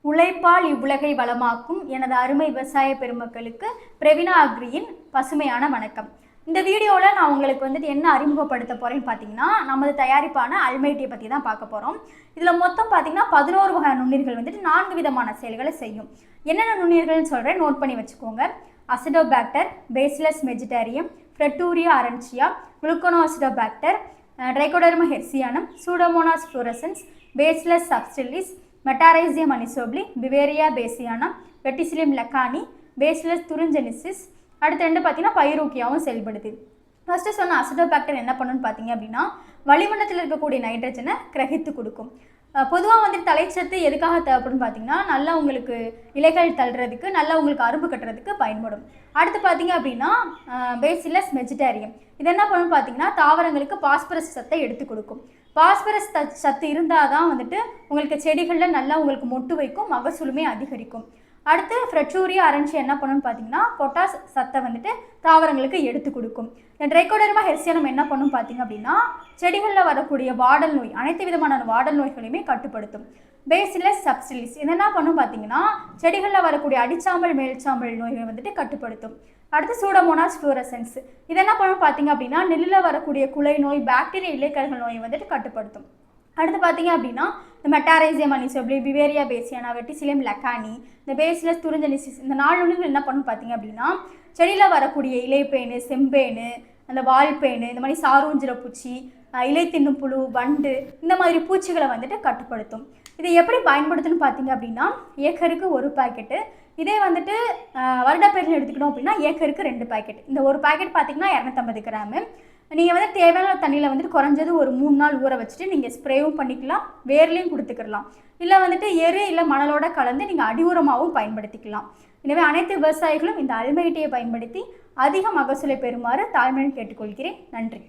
உழைப்பால் இவ்வுலகை வளமாக்கும் எனது அருமை விவசாய பெருமக்களுக்கு பிரவீனா அக்ரியின் பசுமையான வணக்கம். இந்த வீடியோவில் நான் உங்களுக்கு என்ன அறிமுகப்படுத்த போகிறேன்னு பார்த்தீங்கன்னா, நமது தயாரிப்பான அல்மைட்டியை பற்றி தான் பார்க்க போகிறோம். இதில் மொத்தம் பார்த்தீங்கன்னா 11 வகை நுண்ணீர்கள் 4 விதமான செயல்களை செய்யும். என்னென்ன நுண்ணீர்கள்னு சொல்கிறேன், நோட் பண்ணி வச்சுக்கோங்க. Acetobacter, Bacillus megaterium, Frateuria aurantia, Gluconacetobacter, Trichoderma harzianum, Pseudomonas fluorescens, Bacillus subtilis, Metarhizium anisopliae, Beauveria bassiana, Verticillium lecanii, Bacillus thuringiensis. அடுத்து பார்த்தீங்கன்னா பைரூக்கியாவும் செயல்படுது. ஃபஸ்ட்டு சொன்ன அசிடோபாக்டர் என்ன பண்ணுன்னு பார்த்தீங்க அப்படின்னா, வளிமண்டலத்தில் இருக்கக்கூடிய நைட்ரஜனை கிரகித்து கொடுக்கும். பொதுவாக தலைச்சத்து எதுக்காக தேவைப்படும் பார்த்தீங்கன்னா, நல்லா உங்களுக்கு இலைகள் தள்ளுறதுக்கு, நல்லா உங்களுக்கு அரும்பு கட்டுறதுக்கு பயன்படும். அடுத்து பார்த்தீங்க அப்படின்னா பேசிலஸ் மெஜிடேரியம், இது என்ன பண்ணுன்னு பார்த்தீங்கன்னா, தாவரங்களுக்கு பாஸ்பரஸ் சத்தை எடுத்து கொடுக்கும். பாஸ்பரஸ் சத்து இருந்தால் தான் உங்களுக்கு செடிகளில் நல்லா உங்களுக்கு மொட்டு வைக்கும், மகசூலுமே அதிகரிக்கும். அடுத்து ஃப்ரெட்டூரியா அரன்சியா என்ன பண்ணுன்னு பார்த்தீங்கன்னா, பொட்டாஸ் சத்தை தாவரங்களுக்கு எடுத்து கொடுக்கும். ட்ரைகோடர்மா ஹெர்சியானம் என்ன பண்ணும் பார்த்தீங்க அப்படின்னா, செடிகளில் வரக்கூடிய வாடல் நோய், அனைத்து விதமான வாடல் நோய்களையுமே கட்டுப்படுத்தும். பேசிலஸ் சப்ஸ்டிலிஸ் இது என்ன பண்ணும் பார்த்தீங்கன்னா, செடிகளில் வரக்கூடிய அடிச்சாம்பல் மேல்சாம்பல் நோய்களை கட்டுப்படுத்தும். அடுத்து சூடோமோனாஸ் ஃப்ளோரசன்ஸ் இது என்ன பண்ணும் பார்த்தீங்க அப்படின்னா, நெல்லில் வரக்கூடிய குலை நோய், பாக்டீரியா இலைக்கர்கள் நோயை கட்டுப்படுத்தும். அடுத்து பார்த்தீங்க அப்படின்னா, இந்த Metarhizium anisopliae, Beauveria bassiana, Verticillium Lakhani, இந்த பேசிலஸ் துரிஞ்செனிசிஸ், இந்த 4 நுண்ணுகள் என்ன பண்ணும் பார்த்தீங்க அப்படின்னா, செடியில் வரக்கூடிய இலைப்பேனு, செம்பேனு, அந்த வால்பேனு, இந்த மாதிரி சாரூஞ்சிர பூச்சி, இலை தின்னும் புழு, வண்டு, இந்த மாதிரி பூச்சிகளை கட்டுப்படுத்தும். இதை எப்படி பயன்படுத்துன்னு பார்த்தீங்க அப்படின்னா, ஏக்கருக்கு 1 பாக்கெட்டு. இதே வருடப்பயிர்கள் எடுத்துக்கிட்டோம் அப்படின்னா ஏக்கருக்கு 2 பாக்கெட். இந்த ஒரு பாக்கெட் பார்த்தீங்கன்னா 250 கிராமு. நீங்கள் தேவையான தண்ணியில் குறைஞ்சது ஒரு 3 நாள் ஊற வச்சுட்டு நீங்கள் ஸ்ப்ரேவும் பண்ணிக்கலாம், வேர்லையும் கொடுத்துக்கலாம். இல்லை எரு இல்லை மணலோட கலந்து நீங்கள் அடி உரமாகவும் பயன்படுத்திக்கலாம். எனவே அனைத்து விவசாயிகளும் இந்த அல்மைட்டியை பயன்படுத்தி அதிக மகசூலை பெறுமாறு தாழ்மையுடன் கேட்டுக்கொள்கிறேன். நன்றி.